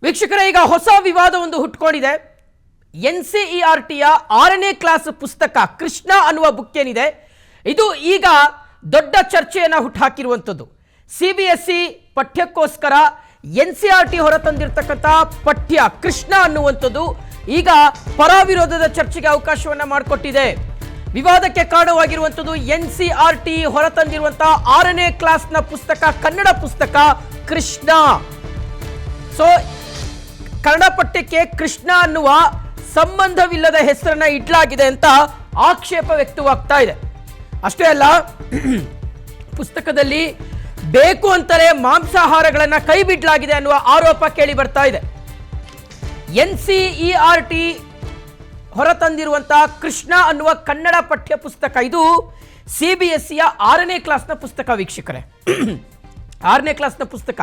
ವೀಕ್ಷಕರೇ, ಈಗ ಹೊಸ ವಿವಾದ ಒಂದು ಹುಟ್ಕೊಂಡಿದೆ. NCERTಯ 6ನೇ ಕ್ಲಾಸ್ ಪುಸ್ತಕ ಕೃಷ್ಣ ಅನ್ನುವ ಬುಕ್ ಏನಿದೆ, ಇದು ಈಗ ದೊಡ್ಡ ಚರ್ಚೆಯನ್ನು ಹುಟ್ಟುಹಾಕಿರುವಂಥದ್ದು. CBSE ಪಠ್ಯಕ್ಕೋಸ್ಕರ NCERT ಹೊರತಂದಿರತಕ್ಕಂಥ ಪಠ್ಯ ಕೃಷ್ಣ ಅನ್ನುವಂಥದ್ದು ಈಗ ಪರವಿರೋಧದ ಚರ್ಚೆಗೆ ಅವಕಾಶವನ್ನು ಮಾಡಿಕೊಟ್ಟಿದೆ. ವಿವಾದಕ್ಕೆ ಕಾರಣವಾಗಿರುವಂಥದ್ದು NCERT ಹೊರತಂದಿರುವಂತಹ 6ನೇ ಕ್ಲಾಸ್ನ ಪುಸ್ತಕ, ಕನ್ನಡ ಪುಸ್ತಕ ಕೃಷ್ಣ. ಸೊ ಕನ್ನಡ ಪಠ್ಯಕ್ಕೆ ಕೃಷ್ಣ ಅನ್ನುವ ಸಂಬಂಧವಿಲ್ಲದ ಹೆಸರನ್ನ ಇಡಲಾಗಿದೆ ಅಂತ ಆಕ್ಷೇಪ ವ್ಯಕ್ತವಾಗ್ತಾ ಇದೆ. ಅಷ್ಟೇ ಅಲ್ಲ, ಪುಸ್ತಕದಲ್ಲಿ ಬೇಕು ಅಂತಾರೆ ಮಾಂಸಾಹಾರಗಳನ್ನ ಕೈ ಬಿಡಲಾಗಿದೆ ಅನ್ನುವ ಆರೋಪ ಕೇಳಿ ಬರ್ತಾ ಇದೆ. NCERT ಹೊರತಂದಿರುವಂತಹ ಕೃಷ್ಣ ಅನ್ನುವ ಕನ್ನಡ ಪಠ್ಯ ಪುಸ್ತಕ, ಇದು CBSEಯ 6ನೇ ಕ್ಲಾಸ್ನ ಪುಸ್ತಕ. ವೀಕ್ಷಕರೇ, 6ನೇ ಕ್ಲಾಸ್ನ ಪುಸ್ತಕ.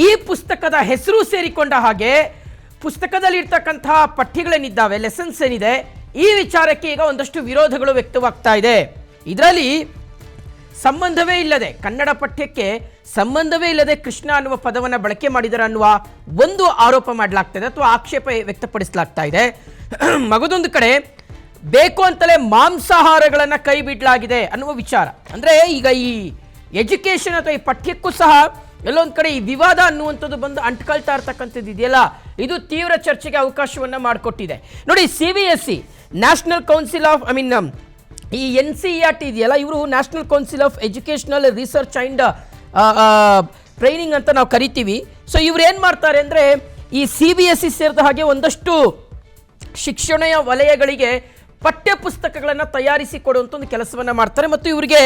ಈ ಪುಸ್ತಕದ ಹೆಸರು ಸೇರಿಕೊಂಡ ಹಾಗೆ ಪುಸ್ತಕದಲ್ಲಿ ಇರ್ತಕ್ಕಂತಹ ಪಠ್ಯಗಳೇನಿದ್ದಾವೆ, ಲೆಸನ್ಸ್ ಏನಿದೆ, ಈ ವಿಚಾರಕ್ಕೆ ಈಗ ಒಂದಷ್ಟು ವಿರೋಧಗಳು ವ್ಯಕ್ತವಾಗ್ತಾ ಇದೆ. ಇದರಲ್ಲಿ ಸಂಬಂಧವೇ ಇಲ್ಲದೆ, ಕನ್ನಡ ಪಠ್ಯಕ್ಕೆ ಸಂಬಂಧವೇ ಇಲ್ಲದೆ ಕೃಷ್ಣ ಅನ್ನುವ ಪದವನ್ನು ಬಳಕೆ ಮಾಡಿದ್ದಾರೆ ಅನ್ನುವ ಒಂದು ಆರೋಪ ಮಾಡಲಾಗ್ತಾ ಇದೆ ಅಥವಾ ಆಕ್ಷೇಪ ವ್ಯಕ್ತಪಡಿಸಲಾಗ್ತಾ ಇದೆ. ಮಗದೊಂದು ಕಡೆ ಬೇಕು ಅಂತಲೇ ಮಾಂಸಾಹಾರಗಳನ್ನು ಕೈ ಬಿಡಲಾಗಿದೆ ಅನ್ನುವ ವಿಚಾರ. ಅಂದರೆ ಈಗ ಈ ಎಜುಕೇಷನ್ ಅಥವಾ ಈ ಪಠ್ಯಕ್ಕೂ ಸಹ ಎಲ್ಲೊಂದು ಕಡೆ ಈ ವಿವಾದ ಅನ್ನುವಂಥದ್ದು ಬಂದು ಅಂಟ್ಕೊಳ್ತಾ ಇರ್ತಕ್ಕಂಥದ್ದು ಇದೆಯಲ್ಲ, ಇದು ತೀವ್ರ ಚರ್ಚೆಗೆ ಅವಕಾಶವನ್ನು ಮಾಡಿಕೊಟ್ಟಿದೆ. ನೋಡಿ, CBSE ನ್ಯಾಷನಲ್ ಕೌನ್ಸಿಲ್ ಆಫ್ ಈ NCERT ಇದೆಯಲ್ಲ, ಇವರು national council of educational research and training ಅಂತ ನಾವು ಕರಿತೀವಿ. ಸೊ ಇವ್ರು ಏನು ಮಾಡ್ತಾರೆ ಅಂದರೆ, ಈ CBSE ಸೇರಿದ ಹಾಗೆ ಒಂದಷ್ಟು ಶಿಕ್ಷಣ ವಲಯಗಳಿಗೆ ಪಠ್ಯ ಪುಸ್ತಕಗಳನ್ನು ತಯಾರಿಸಿ ಕೊಡುವಂಥ ಒಂದು ಕೆಲಸವನ್ನು ಮಾಡ್ತಾರೆ. ಮತ್ತು ಇವರಿಗೆ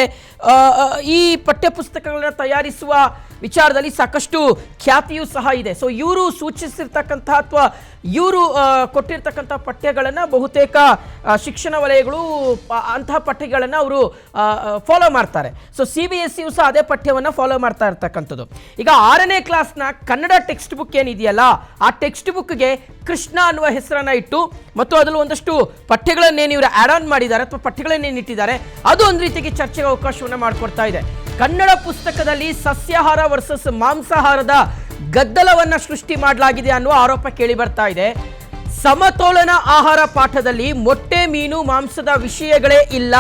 ಈ ಪಠ್ಯ ಪುಸ್ತಕಗಳನ್ನು ತಯಾರಿಸುವ ವಿಚಾರದಲ್ಲಿ ಸಾಕಷ್ಟು ಖ್ಯಾತಿಯೂ ಸಹ ಇದೆ. ಸೊ ಇವರು ಸೂಚಿಸಿರ್ತಕ್ಕಂಥ ಅಥವಾ ಇವರು ಕೊಟ್ಟಿರ್ತಕ್ಕಂಥ ಪಠ್ಯಗಳನ್ನು ಬಹುತೇಕ ಶಿಕ್ಷಣ ವಲಯಗಳು ಅಂತಹ ಪಠ್ಯಗಳನ್ನು ಅವರು ಫಾಲೋ ಮಾಡ್ತಾರೆ. ಸೊ CBSEಯು ಸಹ ಅದೇ ಪಠ್ಯವನ್ನು ಫಾಲೋ ಮಾಡ್ತಾ ಇರ್ತಕ್ಕಂಥದ್ದು. ಈಗ 6ನೇ ಕ್ಲಾಸ್ನ ಕನ್ನಡ ಟೆಕ್ಸ್ಟ್ ಬುಕ್ ಏನಿದೆಯಲ್ಲ, ಆ ಟೆಕ್ಸ್ಟ್ ಬುಕ್ಗೆ ಕೃಷ್ಣ ಅನ್ನುವ ಹೆಸರನ್ನು ಇಟ್ಟು ಮತ್ತು ಅದರಲ್ಲಿ ಒಂದಷ್ಟು ಪಠ್ಯಗಳನ್ನೇನು ಇವರು ಆ್ಯಡ್ ಆನ್ ಮಾಡಿದ್ದಾರೆ ಅಥವಾ ಪಠ್ಯಗಳನ್ನೇನು ಇಟ್ಟಿದ್ದಾರೆ, ಅದು ಒಂದು ರೀತಿಗೆ ಚರ್ಚೆಗೆ ಅವಕಾಶವನ್ನು ಮಾಡಿಕೊಡ್ತಾ ಇದೆ. ಕನ್ನಡ ಪುಸ್ತಕದಲ್ಲಿ ಸಸ್ಯಾಹಾರ ವರ್ಸಸ್ ಮಾಂಸಾಹಾರದ ಗದ್ದಲವನ್ನು ಸೃಷ್ಟಿ ಮಾಡಲಾಗಿದೆ ಅನ್ನುವ ಆರೋಪ ಕೇಳಿ ಬರ್ತಾ ಇದೆ. ಸಮತೋಲನ ಆಹಾರ ಪಾಠದಲ್ಲಿ ಮೊಟ್ಟೆ, ಮೀನು, ಮಾಂಸದ ವಿಷಯಗಳೇ ಇಲ್ಲ.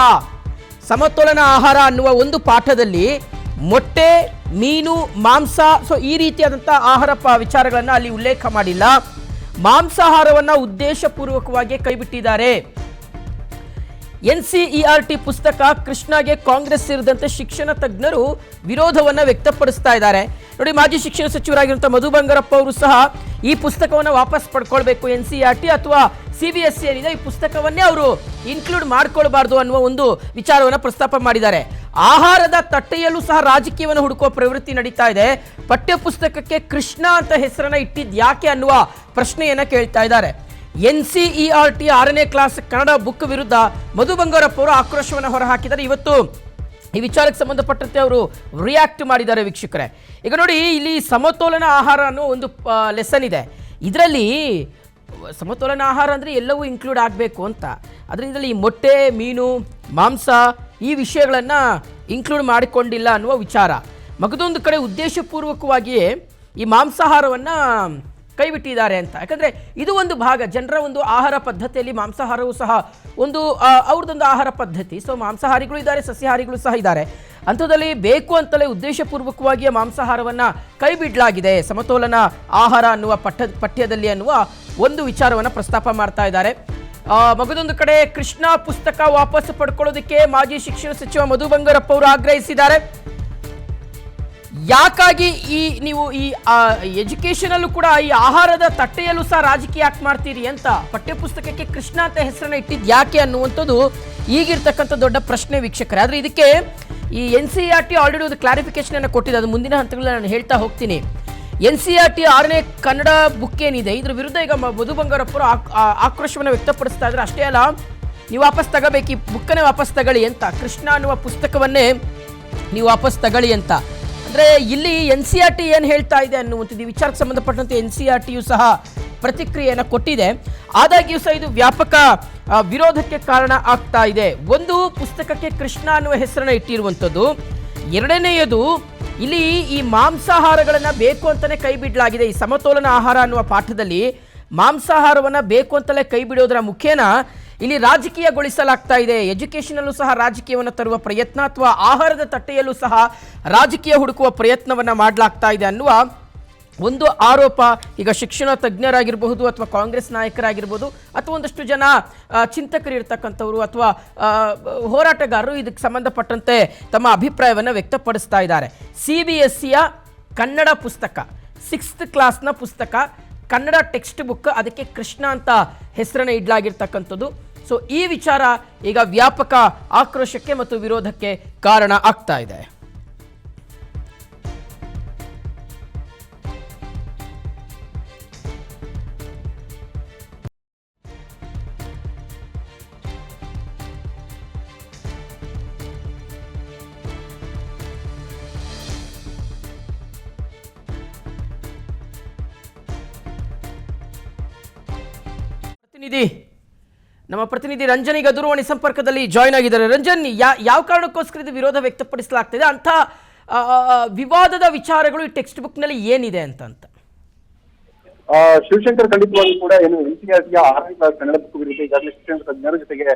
ಸಮತೋಲನ ಆಹಾರ ಅನ್ನುವ ಒಂದು ಪಾಠದಲ್ಲಿ ಮೊಟ್ಟೆ, ಮೀನು, ಮಾಂಸ, ಸೊ ಈ ರೀತಿಯಾದಂಥ ಆಹಾರ ವಿಚಾರಗಳನ್ನು ಅಲ್ಲಿ ಉಲ್ಲೇಖ ಮಾಡಿಲ್ಲ. ಮಾಂಸಾಹಾರವನ್ನು ಉದ್ದೇಶಪೂರ್ವಕವಾಗಿ ಕೈಬಿಟ್ಟಿದ್ದಾರೆ. NCERT ಪುಸ್ತಕ ಕೃಷ್ಣಗೆ ಕಾಂಗ್ರೆಸ್ ಸೇರಿದಂತೆ ಶಿಕ್ಷಣ ತಜ್ಞರು ವಿರೋಧವನ್ನು ವ್ಯಕ್ತಪಡಿಸ್ತಾ ಇದ್ದಾರೆ. ನೋಡಿ, ಮಾಜಿ ಶಿಕ್ಷಣ ಸಚಿವರಾಗಿರುವಂಥ ಮಧು ಬಂಗಾರಪ್ಪ ಅವರು ಸಹ ಈ ಪುಸ್ತಕವನ್ನು ವಾಪಸ್ ಪಡ್ಕೊಳ್ಬೇಕು, NCERT ಅಥವಾ CBSE ಏನಿದೆ ಈ ಪುಸ್ತಕವನ್ನೇ ಅವರು ಇನ್ಕ್ಲೂಡ್ ಮಾಡ್ಕೊಳ್ಬಾರ್ದು ಅನ್ನುವ ಒಂದು ವಿಚಾರವನ್ನು ಪ್ರಸ್ತಾಪ ಮಾಡಿದ್ದಾರೆ. ಆಹಾರದ ತಟ್ಟೆಯಲ್ಲೂ ಸಹ ರಾಜಕೀಯವನ್ನು ಹುಡುಕುವ ಪ್ರವೃತ್ತಿ ನಡೀತಾ ಇದೆ. ಪಠ್ಯ ಪುಸ್ತಕಕ್ಕೆ ಕೃಷ್ಣ ಅಂತ ಹೆಸರನ್ನು ಇಟ್ಟಿದ್ದು ಯಾಕೆ ಅನ್ನುವ ಪ್ರಶ್ನೆಯನ್ನು ಕೇಳ್ತಾ ಇದ್ದಾರೆ. NCERT 6ನೇ ಕ್ಲಾಸ್ ಕನ್ನಡ ಬುಕ್ ವಿರುದ್ಧ ಮಧು ಬಂಗಾರಪ್ಪ ಅವರು ಆಕ್ರೋಶವನ್ನು ಹೊರಹಾಕಿದ್ದಾರೆ. ಇವತ್ತು ಈ ವಿಚಾರಕ್ಕೆ ಸಂಬಂಧಪಟ್ಟಂತೆ ಅವರು ರಿಯಾಕ್ಟ್ ಮಾಡಿದ್ದಾರೆ. ವೀಕ್ಷಕರೇ, ಈಗ ನೋಡಿ, ಇಲ್ಲಿ ಸಮತೋಲನ ಆಹಾರ ಅನ್ನೋ ಒಂದು ಲೆಸನ್ ಇದೆ. ಇದರಲ್ಲಿ ಸಮತೋಲನ ಆಹಾರ ಅಂದರೆ ಎಲ್ಲವೂ ಇನ್ಕ್ಲೂಡ್ ಆಗಬೇಕು ಅಂತ, ಆದರೆ ಇದರಲ್ಲಿ ಮೊಟ್ಟೆ, ಮೀನು, ಮಾಂಸ ಈ ವಿಷಯಗಳನ್ನು ಇನ್ಕ್ಲೂಡ್ ಮಾಡಿಕೊಂಡಿಲ್ಲ ಅನ್ನುವ ವಿಚಾರ. ಮಗದೊಂದು ಕಡೆ ಉದ್ದೇಶಪೂರ್ವಕವಾಗಿಯೇ ಈ ಮಾಂಸಾಹಾರವನ್ನು ಕೈಬಿಟ್ಟಿದ್ದಾರೆ ಅಂತ. ಯಾಕಂದರೆ ಇದು ಒಂದು ಭಾಗ, ಜನರ ಒಂದು ಆಹಾರ ಪದ್ಧತಿಯಲ್ಲಿ ಮಾಂಸಾಹಾರವೂ ಸಹ ಒಂದು ಅವ್ರದ್ದೊಂದು ಆಹಾರ ಪದ್ಧತಿ. ಸೊ ಮಾಂಸಾಹಾರಿಗಳು ಇದ್ದಾರೆ, ಸಸ್ಯಾಹಾರಿಗಳು ಸಹ ಇದ್ದಾರೆ. ಅಂಥದ್ದಲ್ಲಿ ಬೇಕು ಅಂತಲೇ ಉದ್ದೇಶಪೂರ್ವಕವಾಗಿಯೇ ಮಾಂಸಾಹಾರವನ್ನು ಕೈ ಬಿಡಲಾಗಿದೆ ಸಮತೋಲನ ಆಹಾರ ಅನ್ನುವ ಪಠ್ಯದಲ್ಲಿ ಅನ್ನುವ ಒಂದು ವಿಚಾರವನ್ನು ಪ್ರಸ್ತಾಪ ಮಾಡ್ತಾ ಇದ್ದಾರೆ. ಮಗದೊಂದು ಕಡೆ ಕೃಷ್ಣ ಪುಸ್ತಕ ವಾಪಸ್ ಪಡ್ಕೊಳ್ಳೋದಕ್ಕೆ ಮಾಜಿ ಶಿಕ್ಷಣ ಸಚಿವ ಮಧು ಬಂಗಾರಪ್ಪ ಅವರು ಆಗ್ರಹಿಸಿದ್ದಾರೆ. ಯಾಕಾಗಿ ನೀವು ಈ ಎಜುಕೇಷನಲ್ಲೂ ಕೂಡ ಈ ಆಹಾರದ ತಟ್ಟೆಯಲ್ಲೂ ಸಹ ರಾಜಕೀಯ ಯಾಕೆ ಮಾಡ್ತೀರಿ ಅಂತ, ಪಠ್ಯಪುಸ್ತಕಕ್ಕೆ ಕೃಷ್ಣ ಅಂತ ಹೆಸರನ್ನ ಇಟ್ಟಿದ್ದು ಯಾಕೆ ಅನ್ನುವಂಥದ್ದು ಈಗಿರ್ತಕ್ಕಂಥ ದೊಡ್ಡ ಪ್ರಶ್ನೆ. ವೀಕ್ಷಕರೇ, ಆದರೆ ಇದಕ್ಕೆ ಈ NCERT ಆಲ್ರೆಡಿ ಒಂದು ಕ್ಲಾರಿಫಿಕೇಶನ್ ಅನ್ನು ಕೊಟ್ಟಿದೆ. ಅದು ಮುಂದಿನ ಹಂತಗಳಲ್ಲಿ ನಾನು ಹೇಳ್ತಾ ಹೋಗ್ತೀನಿ. NCERT 6ನೇ ಕನ್ನಡ ಬುಕ್ ಏನಿದೆ, ಇದ್ರ ವಿರುದ್ಧ ಈಗ ಮಧು ಬಂಗಾರಪ್ಪರು ಆಕ್ರೋಶವನ್ನು ವ್ಯಕ್ತಪಡಿಸ್ತಾ ಇದ್ದಾರೆ. ಅಷ್ಟೇ ಅಲ್ಲ, ನೀವು ವಾಪಸ್ ತಗೋಬೇಕು, ಈ ಬುಕ್ಕನ್ನೇ ವಾಪಸ್ ತಗೊಳ್ಳಿ ಅಂತ, ಕೃಷ್ಣ ಅನ್ನುವ ಪುಸ್ತಕವನ್ನೇ ನೀವು ವಾಪಸ್ ತಗೊಳ್ಳಿ ಅಂತ. ಅಂದರೆ ಇಲ್ಲಿ NCERT ಏನು ಹೇಳ್ತಾ ಇದೆ ಅನ್ನುವಂಥದ್ದು ಈ ವಿಚಾರಕ್ಕೆ ಸಂಬಂಧಪಟ್ಟಂತೆ NCERTಯು ಸಹ ಪ್ರತಿಕ್ರಿಯೆಯನ್ನು ಕೊಟ್ಟಿದೆ. ಆದಾಗ್ಯೂ ಸಹ ಇದು ವ್ಯಾಪಕ ವಿರೋಧಕ್ಕೆ ಕಾರಣ ಆಗ್ತಾ ಇದೆ. ಒಂದು, ಪುಸ್ತಕಕ್ಕೆ ಕೃಷ್ಣ ಅನ್ನುವ ಹೆಸರನ್ನು ಇಟ್ಟಿರುವಂಥದ್ದು. ಎರಡನೆಯದು ಇಲ್ಲಿ ಈ ಮಾಂಸಾಹಾರಗಳನ್ನ ಬೇಕು ಅಂತಾನೆ ಕೈ ಬಿಡಲಾಗಿದೆ. ಈ ಸಮತೋಲನ ಆಹಾರ ಅನ್ನುವ ಪಾಠದಲ್ಲಿ ಮಾಂಸಾಹಾರವನ್ನ ಬೇಕು ಅಂತಲೇ ಕೈ ಬಿಡೋದರ ಮುಖೇನ ಇಲ್ಲಿ ರಾಜಕೀಯಗೊಳಿಸಲಾಗ್ತಾ ಇದೆ. ಎಜುಕೇಷನಲ್ಲೂ ಸಹ ರಾಜಕೀಯವನ್ನು ತರುವ ಪ್ರಯತ್ನ ಅಥವಾ ಆಹಾರದ ತಟ್ಟೆಯಲ್ಲೂ ಸಹ ರಾಜಕೀಯ ಹುಡುಕುವ ಪ್ರಯತ್ನವನ್ನ ಮಾಡಲಾಗ್ತಾ ಇದೆ ಅನ್ನುವ ಒಂದು ಆರೋಪ ಈಗ ಶಿಕ್ಷಣ ತಜ್ಞರಾಗಿರಬಹುದು ಅಥವಾ ಕಾಂಗ್ರೆಸ್ ನಾಯಕರಾಗಿರ್ಬೋದು ಅಥವಾ ಒಂದಷ್ಟು ಜನ ಚಿಂತಕರು ಇರ್ತಕ್ಕಂಥವ್ರು ಅಥವಾ ಹೋರಾಟಗಾರರು ಇದಕ್ಕೆ ಸಂಬಂಧಪಟ್ಟಂತೆ ತಮ್ಮ ಅಭಿಪ್ರಾಯವನ್ನು ವ್ಯಕ್ತಪಡಿಸ್ತಾ ಇದ್ದಾರೆ. CBSEಯ ಕನ್ನಡ ಪುಸ್ತಕ 6th ಕ್ಲಾಸ್ನ ಪುಸ್ತಕ, ಕನ್ನಡ ಟೆಕ್ಸ್ಟ್ ಬುಕ್, ಅದಕ್ಕೆ ಕೃಷ್ಣ ಅಂತ ಹೆಸರನ್ನು ಇಡಲಾಗಿರ್ತಕ್ಕಂಥದ್ದು. ಸೊ ಈ ವಿಚಾರ ಈಗ ವ್ಯಾಪಕ ಆಕ್ರೋಶಕ್ಕೆ ಮತ್ತು ವಿರೋಧಕ್ಕೆ ಕಾರಣ ಆಗ್ತಾ ಇದೆ. ನಮ್ಮ ಪ್ರತಿನಿಧಿ ರಂಜನ್ ಈಗ ದೂರವಾಣಿ ಸಂಪರ್ಕದಲ್ಲಿ ಜಾಯ್ನ್ ಆಗಿದ್ದಾರೆ. ರಂಜನ್, ಯಾವ ಕಾರಣಕ್ಕೋಸ್ಕರ ಇದು ವಿರೋಧ ವ್ಯಕ್ತಪಡಿಸಲಾಗ್ತಿದೆ? ಅಂಥ ವಿವಾದದ ವಿಚಾರಗಳು ಈ ಟೆಕ್ಸ್ಟ್ ಬುಕ್ ನಲ್ಲಿ ಏನಿದೆ ಅಂತ? ಶಿವಶಂಕರ್ ಖಂಡಿತವಾಗಿ ಕೂಡ ಏನು NCERTಯ 6ನೇ ಕ್ಲಾಸ್ ಕನ್ನಡ ಬುಕ್ ವಿರುದ್ಧ ಈಗಾಗಲೇ ಶಿಕ್ಷಣ ತಜ್ಞರ ಜೊತೆಗೆ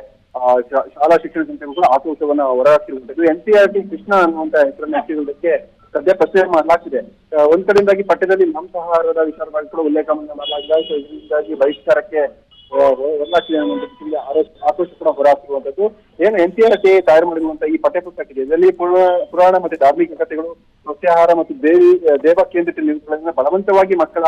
ಶಾಲಾ ಶಿಕ್ಷಣ ಸಂಸ್ಥೆಗಳು ಕೂಡ ಆಕ್ರೋಶವನ್ನ ಹೊರಹಾಕಿರುವಂತದ್ದು. NCERT ಕೃಷ್ಣ ಅನ್ನುವಂತ ಹೆಸರನ್ನು ಹಾಕಿರುವುದಕ್ಕೆ ಸದ್ಯ ಪ್ರಶ್ನೆ ಮಾಡಲಾಗ್ತಿದೆ. ಒಂದ್ ಕಡೆಯಿಂದಾಗಿ ಪಠ್ಯದಲ್ಲಿ ಮಾಂಸಾಹಾರದ ವಿಚಾರವಾಗಿ ಕೂಡ ಉಲ್ಲೇಖವನ್ನು ಮಾಡಲಾಗಿದೆ. ಇದರಿಂದಾಗಿ ಬಹಿಷ್ಕಾರಕ್ಕೆ ಆಕ್ರೋಶ ಕೂಡ ಹೊರಹಾಕಿರುವಂತದ್ದು. ಏನು NCERT ತಯಾರು ಮಾಡಿರುವಂತಹ ಈ ಪಠ್ಯಪುಸ್ತಕ ಇದೆ, ಇದರಲ್ಲಿ ಪುರಾಣ ಮತ್ತೆ ಧಾರ್ಮಿಕ ಕಥೆಗಳು, ಸಸ್ಯಾಹಾರ ಮತ್ತು ದೇವ ಕೇಂದ್ರಿತ ನಿರ್ಧಾರಗಳನ್ನ ಬಲವಂತವಾಗಿ ಮಕ್ಕಳ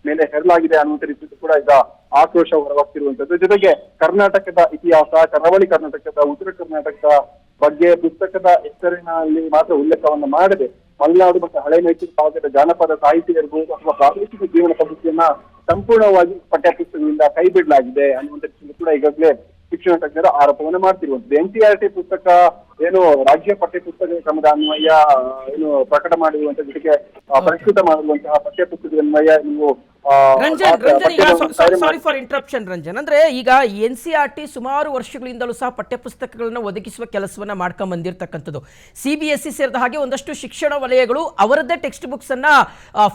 ಮೇಲೆ ಹೇರಲಾಗಿದೆ ಅನ್ನುವಂಥ ರೀತಿ ಕೂಡ ಈಗ ಆಕ್ರೋಶ ಹೊರಹಾಕ್ತಿರುವಂತದ್ದು. ಜೊತೆಗೆ ಕರ್ನಾಟಕದ ಇತಿಹಾಸ, ಕರಾವಳಿ ಕರ್ನಾಟಕದ, ಉತ್ತರ ಕರ್ನಾಟಕದ ಬಗ್ಗೆ ಪುಸ್ತಕದ ಹೆಸರಿನಲ್ಲಿ ಮಾತ್ರ ಉಲ್ಲೇಖವನ್ನ ಮಾಡದೆ ಮಲೆನಾಡು ಮತ್ತು ಹಳೆ ಮೈಸೂರು ಭಾಗದ ಜಾನಪದ ಸಾಹಿತ್ಯ ಇರಬಹುದು ಅಥವಾ ಪ್ರಾದೇಶಿಕ ಜೀವನ ಪದ್ಧತಿಯನ್ನ ಸಂಪೂರ್ಣವಾಗಿ ಪಠ್ಯಪುಸ್ತಕದಿಂದ ಕೈ ಬಿಡಲಾಗಿದೆ ಅನ್ನುವಂಥ ಕೂಡ ಈಗಾಗಲೇ ಶಿಕ್ಷಣ ತಜ್ಞರ ಆರೋಪವನ್ನು ಮಾಡ್ತಿರುವಂತದ್ದು. NCERT ಪುಸ್ತಕ ಏನು ರಾಜ್ಯ ಪಠ್ಯ ಪುಸ್ತಕ ಕ್ರಮದ ಅನ್ವಯ ಏನು ಪ್ರಕಟ ಮಾಡಿರುವಂತಹ ಜೊತೆಗೆ ಪರಿಷ್ಕೃತ ಮಾಡಿರುವಂತಹ ಪಠ್ಯ ಪುಸ್ತಕದ ಅನ್ವಯ ನೀವು ಸಾರಿ ಫಾರ್ ಇಂಟರಪ್ಷನ್ ರಂಜನ್. ಅಂದ್ರೆ ಈಗ NCERT ಸುಮಾರು ವರ್ಷಗಳಿಂದಲೂ ಸಹ ಪಠ್ಯಪುಸ್ತಕಗಳನ್ನ ಒದಗಿಸುವ ಕೆಲಸವನ್ನ ಮಾಡ್ಕೊಂಡ್ ಬಂದಿರತಕ್ಕಂಥದ್ದು. CBSE ಸೇರಿದ ಹಾಗೆ ಒಂದಷ್ಟು ಶಿಕ್ಷಣ ವಲಯಗಳು ಅವರದ್ದೇ ಟೆಕ್ಸ್ಟ್ ಬುಕ್ಸ್ ಅನ್ನ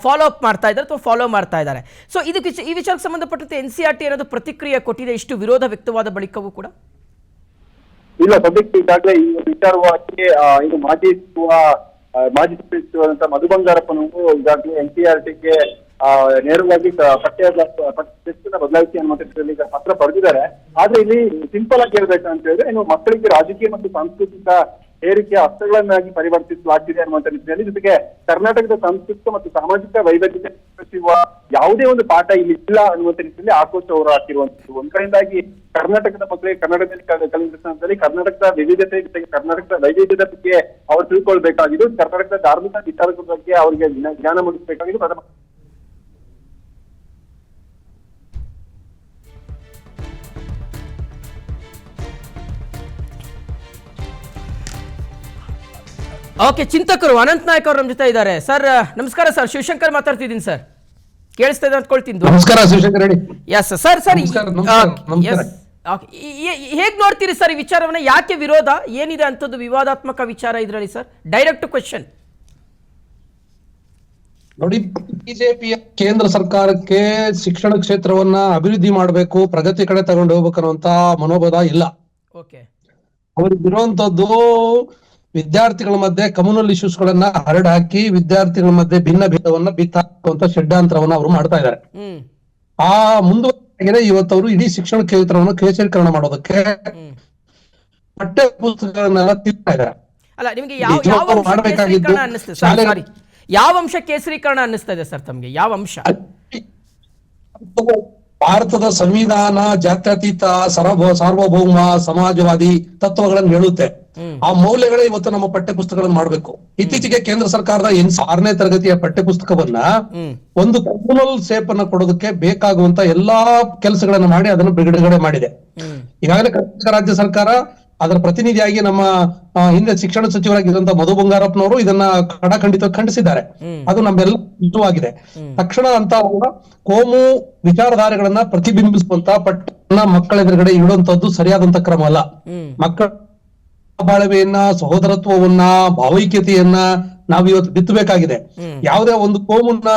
ಫಾಲೋ ಅಪ್ ಮಾಡ್ತಾ ಇದ್ದಾರೆ ಅಥವಾ ಫಾಲೋ ಮಾಡ್ತಾ ಇದ್ದಾರೆ. ಸೊ ಇದಕ್ಕೆ ಈ ವಿಚಾರಕ್ಕೆ ಸಂಬಂಧಪಟ್ಟಂತೆ NCERT ಏನಾದ್ರು ಪ್ರತಿಕ್ರಿಯೆ ಕೊಟ್ಟಿದೆ ಇಷ್ಟು ವಿರೋಧ ವ್ಯಕ್ತವಾದ ಬಳಿಕವೂ ಕೂಡ? ಇಲ್ಲ, ಸದ್ಯಕ್ಕೆ ಈಗಾಗಲೇ ಈ ವಿಚಾರವಾಗಿ ಇದು ಮಾಜಿ ಸಚಿವರಂತ ಮಧು ಬಂಗಾರಪ್ಪನವರು ಈಗಾಗಲೇ NCERTಗೆ ನೇರವಾಗಿ ಪಠ್ಯ ಬದಲಾಯಿಸಿ ಅನ್ನುವಂಥ ಈಗ ಪತ್ರ ಬರೆದಿದ್ದಾರೆ. ಆದ್ರೆ ಇಲ್ಲಿ ಸಿಂಪಲ್ ಆಗಿ ಹೇಳ್ಬೇಕಂತ ಹೇಳಿದ್ರೆ ಇನ್ನು ಮಕ್ಕಳಿಗೆ ರಾಜಕೀಯ ಮತ್ತು ಸಾಂಸ್ಕೃತಿಕ ಹೇರಿಕೆಯ ಅಸ್ತ್ರಗಳನ್ನಾಗಿ ಪರಿವರ್ತಿಸಲಾಗ್ತಿದೆ ಅನ್ನುವಂಥ ನಿಟ್ಟಿನಲ್ಲಿ, ಜೊತೆಗೆ ಕರ್ನಾಟಕದ ಸಾಂಸ್ಕೃತಿಕ ಮತ್ತು ಸಾಮಾಜಿಕ ವೈವಿಧ್ಯತೆ ಯಾವುದೇ ಒಂದು ಪಾಠ ಇಲ್ಲಿ ಇಲ್ಲ ಅನ್ನುವಂಥ ನಿಟ್ಟಿನಲ್ಲಿ ಆಕ್ರೋಶ ಹೊರ ಹಾಕಿರುವಂತದ್ದು. ಒಂದ್ ಕಡೆಯಿಂದಾಗಿ ಕರ್ನಾಟಕದ ಮಕ್ಕಳಿಗೆ ಕನ್ನಡದಲ್ಲಿ ಕಲಿಯುವ ಸಂದರ್ಭದಲ್ಲಿ ಕರ್ನಾಟಕದ ವಿವಿಧತೆ ಜೊತೆಗೆ ಕರ್ನಾಟಕದ ವೈವಿಧ್ಯದ ಬಗ್ಗೆ ಅವರು ತಿಳ್ಕೊಳ್ಬೇಕಾಗಿದ್ದು, ಕರ್ನಾಟಕದ ಧಾರ್ಮಿಕ ವಿಚಾರಗಳ ಬಗ್ಗೆ ಅವರಿಗೆ ಜ್ಞಾನ ಮೂಡಿಸಬೇಕಾಗಿದ್ದು ಪ್ರಥಮ. ಓಕೆ, ಚಿಂತಕರು ಅನಂತ್ ನಾಯಕ್ ಅವರು ನಮ್ಮ ಜೊತೆ ಇದ್ದಾರೆ. ಸರ್ ನಮಸ್ಕಾರ. ಸರ್ ಶಿವಶಂಕರ್ ಮಾತಾಡ್ತಿದ್ದೀನಿ ಸರ್, ಕೇಳಿಸ್ತಾ ಇದೆ ಅಂದ್ಕೊಳ್ತೀನಿ. ನಮಸ್ಕಾರ ಶಿವಶಂಕರ್. Yes sir. ಹೇಗ್ ನೋಡ್ತೀರಿ ಸರ್ ಈ ವಿಚಾರವನ್ನ? ಯಾಕೆ ವಿರೋಧ, ಏನಿದೆ ಅಂತದ್ದು ವಿವಾದಾತ್ಮಕ ವಿಚಾರ ಇದರಲ್ಲಿ ಸರ್? Direct question. ನೋಡಿ, ಬಿಜೆಪಿಯ ಕೇಂದ್ರ ಸರ್ಕಾರಕ್ಕೆ ಶಿಕ್ಷಣ ಕ್ಷೇತ್ರವನ್ನ ಅಭಿವೃದ್ಧಿ ಮಾಡಬೇಕು, ಪ್ರಗತಿ ಕಡೆ ತಗೊಂಡು ಹೋಗ್ಬೇಕು ಅನ್ನುವಂತ ಮನೋಭಾವ ಇಲ್ಲ. ಓಕೆ, ಅವ್ರಿಗಿರುವಂತದ್ದು ವಿದ್ಯಾರ್ಥಿಗಳ ಮಧ್ಯೆ ಕಮ್ಯುನಲ್ ಇಶ್ಯೂಸ್ ಗಳನ್ನ ಹರಡ್ ಹಾಕಿ ವಿದ್ಯಾರ್ಥಿಗಳ ಮಧ್ಯೆ ಭಿನ್ನ ಭೇದವನ್ನ ಬಿತ್ತಾಕುವಂತ ಷಡ್ಯಂತ್ರವನ್ನ ಅವರು ಮಾಡ್ತಾ ಇದ್ದಾರೆ. ಆ ಮುಂದುವರೆಗೆ ಇವತ್ತು ಅವರು ಇಡೀ ಶಿಕ್ಷಣ ಕ್ಷೇತ್ರವನ್ನು ಕೇಸರೀಕರಣ ಮಾಡೋದಕ್ಕೆ ಪಠ್ಯ ಪುಸ್ತಕಗಳನ್ನೆಲ್ಲ ತಿಳ್ತಾ ಇದ್ದಾರೆ. ಅಲ್ಲ, ನಿಮಗೆ ಯಾವ ಅಂಶ ಕೇಸರೀಕರಣ ಅನ್ನಿಸ್ತಾ ಇದೆ ಸರ್ ತಮ್ಗೆ? ಯಾವ ಅಂಶ? ಭಾರತದ ಸಂವಿಧಾನ ಜಾತ್ಯತೀತ ಸಾರ್ವಭೌಮ ಸಮಾಜವಾದಿ ತತ್ವಗಳನ್ನು ಹೇಳುತ್ತೆ. ಆ ಮೌಲ್ಯಗಳೇ ಇವತ್ತು ನಮ್ಮ ಪಠ್ಯ ಪುಸ್ತಕಗಳನ್ನು ಮಾಡಬೇಕು. ಇತ್ತೀಚೆಗೆ ಕೇಂದ್ರ ಸರ್ಕಾರದ 6ನೇ ತರಗತಿಯ ಪಠ್ಯ ಪುಸ್ತಕವನ್ನ ಒಂದು ಕಮ್ಯುನಲ್ ಸೇಪ್ ಅನ್ನ ಕೊಡೋದಕ್ಕೆ ಬೇಕಾಗುವಂತ ಎಲ್ಲಾ ಕೆಲಸಗಳನ್ನ ಮಾಡಿ ಅದನ್ನು ಬಿಡುಗಡೆ ಮಾಡಿದೆ. ಈಗಾಗಲೇ ಕರ್ನಾಟಕ ರಾಜ್ಯ ಸರ್ಕಾರ ಅದರ ಪ್ರತಿನಿಧಿಯಾಗಿ ನಮ್ಮ ಹಿಂದೆ ಶಿಕ್ಷಣ ಸಚಿವರಾಗಿದ್ದಂತ ಮಧು ಬಂಗಾರಪ್ಪನವರು ಇದನ್ನ ಖಂಡಿತವಾಗಿ ಖಂಡಿಸಿದ್ದಾರೆ. ಅದು ನಮ್ಮೆಲ್ಲ ಇಷ್ಟವಾಗಿದೆ. ತಕ್ಷಣ ಅಂತ ಕೋಮು ವಿಚಾರಧಾರೆಗಳನ್ನ ಪ್ರತಿಬಿಂಬಿಸುವಂತ ಪಠ್ಯ ಮಕ್ಕಳ ಎದುರುಗಡೆ ಇಡುವಂತದ್ದು ಸರಿಯಾದಂತ ಕ್ರಮ ಅಲ್ಲ. ಮಕ್ಕಳ ಬಾಳವೆಯನ್ನ, ಸಹೋದರತ್ವವನ್ನ, ಭಾವೈಕ್ಯತೆಯನ್ನ ನಾವಿವತ್ತು ಬಿತ್ತಬೇಕಾಗಿದೆ. ಯಾವುದೇ ಒಂದು ಕೋಮನ್ನ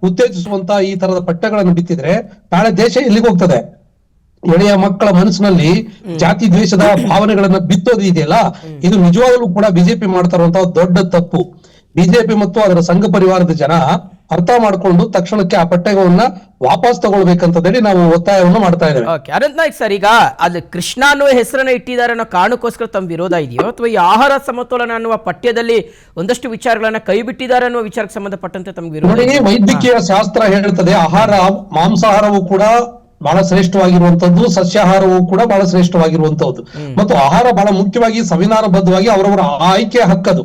ಉತ್ತೇಜಿಸುವಂತ ಈ ತರದ ಪಠ್ಯಗಳನ್ನು ಬಿತ್ತಿದ್ರೆ ನಾಳೆ ದೇಶ ಎಲ್ಲಿಗೆ ಹೋಗ್ತದೆ? ಎಳೆಯ ಮಕ್ಕಳ ಮನಸ್ಸಿನಲ್ಲಿ ಜಾತಿ ದ್ವೇಷದ ಭಾವನೆಗಳನ್ನ ಬಿತ್ತೋದು ಇದೆಯಲ್ಲ, ಇದು ನಿಜವಾಗ್ಲೂ ಕೂಡ ಬಿಜೆಪಿ ಮಾಡ್ತಾ ಇರುವಂತಹ ದೊಡ್ಡ ತಪ್ಪು. ಬಿಜೆಪಿ ಮತ್ತು ಅದರ ಸಂಘ ಪರಿವಾರದ ಜನ ಅರ್ಥ ಮಾಡ್ಕೊಂಡು ತಕ್ಷಣಕ್ಕೆ ಆ ಪಠ್ಯವನ್ನ ವಾಪಸ್ ತಗೊಳ್ಬೇಕಂತೇಳಿ ನಾವು ಒತ್ತಾಯವನ್ನು ಮಾಡ್ತಾ ಇದ್ದೇವೆ. ಓಕೆ, ಅನಂತ್ ನಾಯ್ಕ್ ಸರ್, ಈಗ ಅಲ್ಲಿ ಕೃಷ್ಣ ಅನ್ನೋ ಹೆಸರನ್ನ ಇಟ್ಟಿದ್ದಾರೆ ಅನ್ನೋ ಕಾರಣಕ್ಕೋಸ್ಕರ ತಮ್ಮ ವಿರೋಧ ಇದೆಯೋ, ಅಥವಾ ಈ ಆಹಾರ ಸಮತೋಲನ ಅನ್ನುವ ಪಠ್ಯದಲ್ಲಿ ಒಂದಷ್ಟು ವಿಚಾರಗಳನ್ನ ಕೈ ಬಿಟ್ಟಿದ್ದಾರೆ ಅನ್ನುವ ವಿಚಾರಕ್ಕೆ ಸಂಬಂಧಪಟ್ಟಂತೆ ತಮ್ಗೆ ವಿರೋಧ? ನೋಡಿ, ವೈದ್ಯಕೀಯ ಶಾಸ್ತ್ರ ಹೇಳ್ತದೆ ಆಹಾರ, ಮಾಂಸಾಹಾರವು ಕೂಡ ಬಹಳ ಶ್ರೇಷ್ಠವಾಗಿರುವಂತದ್ದು, ಸಸ್ಯಾಹಾರವು ಕೂಡ ಬಹಳ ಶ್ರೇಷ್ಠವಾಗಿರುವಂತದ್ದು. ಮತ್ತು ಆಹಾರ ಬಹಳ ಮುಖ್ಯವಾಗಿ ಸಂವಿಧಾನಬದ್ಧವಾಗಿ ಅವರವರ ಆಯ್ಕೆಯ ಹಕ್ಕದು.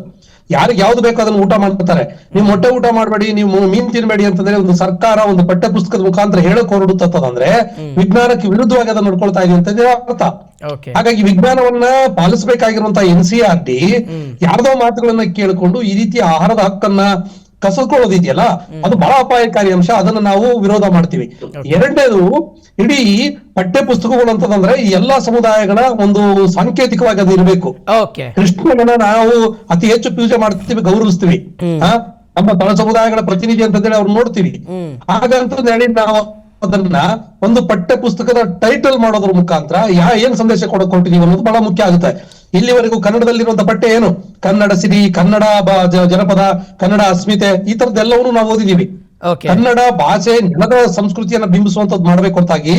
ಯಾರಿಗೆ ಯಾವ್ದು ಬೇಕೋ ಅದನ್ನ ಊಟ ಮಾಡ್ತಾರೆ. ನೀವು ಮೊಟ್ಟೆ ಊಟ ಮಾಡಬೇಡಿ, ನೀವು ಮೀನ್ ತಿನ್ಬೇಡಿ ಅಂತಂದ್ರೆ ಒಂದು ಸರ್ಕಾರ ಒಂದು ಪಠ್ಯ ಪುಸ್ತಕದ ಮುಖಾಂತರ ಹೇಳಕ್ ಹೊರಡುತ್ತಂದ್ರೆ ವಿಜ್ಞಾನಕ್ಕೆ ವಿರುದ್ಧವಾಗಿ ಅದನ್ನ ನಡ್ಕೊಳ್ತಾ ಇದೆ ಅಂತ ಅರ್ಥ. ಹಾಗಾಗಿ ವಿಜ್ಞಾನವನ್ನ ಪಾಲಿಸಬೇಕಾಗಿರುವಂತಹ NCERT ಯಾರ್ದೋ ಮಾತುಗಳನ್ನ ಕೇಳಿಕೊಂಡು ಈ ರೀತಿಯ ಆಹಾರದ ಹಕ್ಕನ್ನ ಕಸಕೊಳ್ಳೋದಿದೆಯಲ್ಲ, ಅದು ಬಹಳ ಅಪಾಯಕಾರಿ ಅಂಶ. ಅದನ್ನ ನಾವು ವಿರೋಧ ಮಾಡ್ತೀವಿ. ಎರಡನೇದು, ಇಡೀ ಪಠ್ಯ ಪುಸ್ತಕಗಳು ಅಂತಂದ್ರೆ ಈ ಎಲ್ಲಾ ಸಮುದಾಯಗಳ ಒಂದು ಸಾಂಕೇತಿಕವಾಗಿ ಅದು ಇರಬೇಕು. ಕೃಷ್ಣನ ನಾವು ಅತಿ ಹೆಚ್ಚು ಪೂಜೆ ಮಾಡ್ತೀವಿ, ಗೌರವಿಸ್ತೀವಿ. ನಮ್ಮ ತಳ ಸಮುದಾಯಗಳ ಪ್ರತಿನಿಧಿ ಅಂತಂದೇಳಿ ಅವ್ರು ನೋಡ್ತೀವಿ. ಹಾಗಂತಂದೇಳಿ ನಾವು ಅದನ್ನ ಒಂದು ಪಠ್ಯ ಪುಸ್ತಕದ ಟೈಟಲ್ ಮಾಡೋದ್ರ ಮುಖಾಂತರ ಏನ್ ಸಂದೇಶ ಕೊಡಕ್ ಹೊರಟಿದೀವಿ ಅನ್ನೋದು ಬಹಳ ಮುಖ್ಯ ಆಗುತ್ತೆ. ಇಲ್ಲಿವರೆಗೂ ಕನ್ನಡದಲ್ಲಿರುವಂತಹ ಪಠ್ಯ ಏನು? ಕನ್ನಡ ಸಿರಿ, ಕನ್ನಡ ಜನಪದ, ಕನ್ನಡ ಅಸ್ಮಿತೆ, ಈ ತರದ್ದೆಲ್ಲವನ್ನೂ ನಾವು ಓದಿದೀವಿ. ಕನ್ನಡ ಭಾಷೆ, ನೆಲದ ಸಂಸ್ಕೃತಿಯನ್ನ ಬಿಂಬಿಸುವಂತದ್ದು ಮಾಡ್ಬೇಕು ಹೊರತಾಗಿ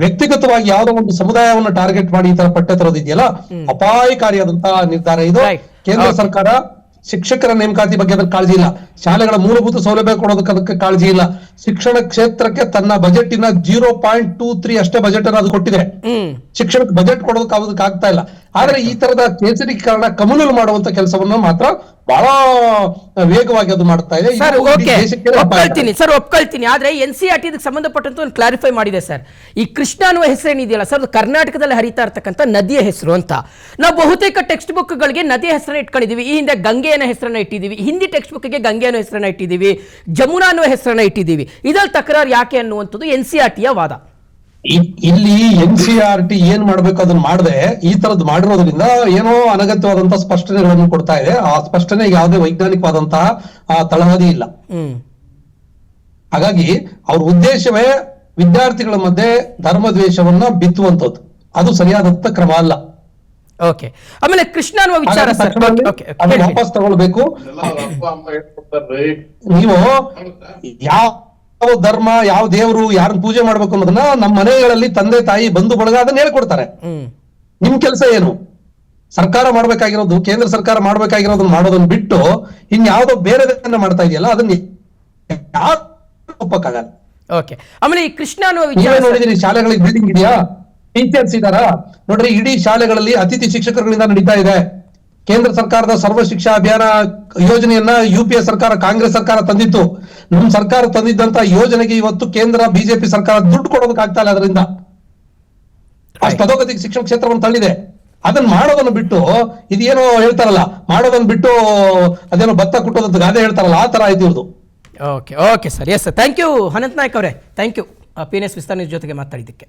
ವ್ಯಕ್ತಿಗತವಾಗಿ ಯಾವ್ದೋ ಒಂದು ಸಮುದಾಯವನ್ನ ಟಾರ್ಗೆಟ್ ಮಾಡಿ ಈ ತರ ಪಠ್ಯ ತರೋದಿದೆಯಲ್ಲ, ಅಪಾಯಕಾರಿಯಾದಂತಹ ನಿರ್ಧಾರ ಇದು. ಕೇಂದ್ರ ಸರ್ಕಾರ ಶಿಕ್ಷಕರ ನೇಮಕಾತಿ ಬಗ್ಗೆ ಅದಕ್ಕೆ ಕಾಳಜಿ ಇಲ್ಲ, ಶಾಲೆಗಳ ಮೂಲಭೂತ ಸೌಲಭ್ಯ ಕೊಡೋದಕ್ಕೆ ಅದಕ್ಕೆ ಕಾಳಜಿ ಇಲ್ಲ. ಶಿಕ್ಷಣ ಕ್ಷೇತ್ರಕ್ಕೆ ತನ್ನ ಬಜೆಟ್ ಇನ 0.23 ಅಷ್ಟೇ ಬಜೆಟ್ ಅನ್ನು ಅದು ಕೊಟ್ಟಿದೆ. ಶಿಕ್ಷಣಕ್ಕೆ ಬಜೆಟ್ ಕೊಡೋದಕ್ಕೆ ಆಗ್ತಾ ಇಲ್ಲ. ಆದ್ರೆ ಈ ತರದ ಕೇಸರೀಕರಣ ಕಮಲಲು ಮಾಡುವಂತ ಕೆಲಸವನ್ನು ಮಾತ್ರ ಬಹಳ ವೇಗವಾಗಿ ಅದು ಮಾಡ್ತಾ ಇದೆ. ಒಪ್ಕೊಳ್ತೀನಿ. ಆದ್ರೆ NCERT ಇದಕ್ಕೆ ಸಂಬಂಧಪಟ್ಟಂತ ಒಂದು ಕ್ಲಾರಿಫೈ ಮಾಡಿದೆ ಸರ್. ಈ ಕೃಷ್ಣ ಅನ್ನುವ ಹೆಸರೇನಿದೆಯಲ್ಲ ಸರ್, ಅದು ಕರ್ನಾಟಕದಲ್ಲಿ ಹರಿತಾ ಇರ್ತಕ್ಕಂಥ ನದಿಯ ಹೆಸರು ಅಂತ. ನಾವು ಬಹುತೇಕ ಟೆಕ್ಸ್ಟ್ ಬುಕ್ ಗಳಿಗೆ ನದಿಯ ಹೆಸರನ್ನ ಇಟ್ಕೊಂಡಿದೀವಿ. ಈ ಹಿಂದೆ ಗಂಗೆ ಅನ್ನೋ ಹೆಸರನ್ನ ಇಟ್ಟಿದ್ದೀವಿ, ಹಿಂದಿ ಟೆಕ್ಸ್ಟ್ ಬುಕ್ ಗೆ ಗಂಗೆ ಅನ್ನೋ ಹೆಸರನ್ನ ಇಟ್ಟಿದ್ದೀವಿ, ಜಮುನಾ ಅನ್ನೋ ಹೆಸರನ್ನ ಇಟ್ಟಿದ್ದೀವಿ. ಇದ್ರಲ್ಲಿ ತಕರಾರು ಯಾಕೆ ಅನ್ನುವಂಥದ್ದು NCERT ಯ ವಾದ. ಇಲ್ಲಿ NCERT ಏನ್ ಮಾಡ್ಬೇಕು ಅದನ್ನ ಮಾಡದೆ ಈ ತರದ್ ಮಾಡಿರೋದ್ರಿಂದ ಏನೋ ಅನಗತ್ಯವಾದಂತಹ ಸ್ಪಷ್ಟನೆಗಳನ್ನು ಕೊಡ್ತಾ ಇದೆ. ಆ ಸ್ಪಷ್ಟನೆಗೆ ಯಾವುದೇ ವೈಜ್ಞಾನಿಕವಾದಂತಹ ತಳಹದಿ ಇಲ್ಲ. ಹಾಗಾಗಿ ಅವ್ರ ಉದ್ದೇಶವೇ ವಿದ್ಯಾರ್ಥಿಗಳ ಮಧ್ಯೆ ಧರ್ಮ ದ್ವೇಷವನ್ನ ಬಿತ್ತುವಂತದ್ದು. ಅದು ಸರಿಯಾದಂತ ಕ್ರಮ ಅಲ್ಲ. ಓಕೆ, ಆಮೇಲೆ ಕೃಷ್ಣ ಅನ್ನುವ ವಿಚಾರ ವಾಪಸ್ ತಗೊಳ್ಬೇಕು. ನೀವು ಯಾವ ಧರ್ಮ, ಯಾವ ದೇವರು, ಯಾರನ್ನ ಪೂಜೆ ಮಾಡ್ಬೇಕು ಅನ್ನೋದನ್ನ ನಮ್ಮ ಮನೆಗಳಲ್ಲಿ ತಂದೆ ತಾಯಿ ಬಂಧು ಬಳಗ ಅದನ್ನ ಹೇಳ್ಕೊಡ್ತಾರೆ. ನಿಮ್ ಕೆಲಸ ಏನು? ಸರ್ಕಾರ ಮಾಡ್ಬೇಕಾಗಿರೋದು, ಕೇಂದ್ರ ಸರ್ಕಾರ ಮಾಡ್ಬೇಕಾಗಿರೋದನ್ನ ಮಾಡೋದನ್ನ ಬಿಟ್ಟು ಇನ್ಯಾವುದೋ ಬೇರೆದನ್ನ ಮಾಡ್ತಾ ಇದೆಯಲ್ಲ, ಅದನ್ನ ಯಾರು ಒಪ್ಪಕ್ಕಾಗಲ್ಲ. ಓಕೆ, ಆಮೇಲೆ ಈ ಕೃಷ್ಣ ಅನ್ನುವ ವಿಚಾರ ನೋಡಿದೀನಿ, ಶಾಲೆಗಳಿಗೆ ಬಿಲ್ಡಿಂಗ್ ಇದೆಯಾ, ಟೀಚರ್ಸ್ ಇದಾರಾ ನೋಡ್ರಿ. ಇಡೀ ಶಾಲೆಗಳಲ್ಲಿ ಅತಿಥಿ ಶಿಕ್ಷಕರುಗಳಿಂದ ನಡೀತಾ ಇದೆ. ಕೇಂದ್ರ ಸರ್ಕಾರದ ಸರ್ವ ಶಿಕ್ಷಾ ಅಭಿಯಾನ ಯೋಜನೆಯನ್ನ UPA ಸರ್ಕಾರ, ಕಾಂಗ್ರೆಸ್ ಸರ್ಕಾರ ತಂದಿತ್ತು. ನಮ್ಮ ಸರ್ಕಾರ ತಂದಿದ್ದಂತ ಯೋಜನೆಗೆ ಇವತ್ತು ಕೇಂದ್ರ ಬಿಜೆಪಿ ಸರ್ಕಾರ ದುಡ್ಡು ಕೊಡೋದಕ್ಕೆ ಆಗ್ತಾ ಇಲ್ಲ. ಅದರಿಂದ ಅಷ್ಟು ಅಧೋಗತಿಗೆ ಶಿಕ್ಷಣ ಕ್ಷೇತ್ರವನ್ನು ತಳ್ಳಿದೆ. ಅದನ್ನ ಮಾಡೋದನ್ನು ಬಿಟ್ಟು ಇದೇನೋ ಹೇಳ್ತಾರಲ್ಲ, ಮಾಡೋದನ್ನ ಬಿಟ್ಟು ಅದೇನೋ ಭತ್ತ ಕುಟ್ಟೋದಂತ ಗಾದೆ ಹೇಳ್ತಾರಲ್ಲ, ಆ ತರ ಆಯ್ತು ಇವ್ರದ್ದು. Okay sir, yes sir, thank you Anant Naik ಅವರೇ, thank you PNS Vistara news ಜೊತೆಗೆ ಮಾತಾಡಿದ್ದಕ್ಕೆ.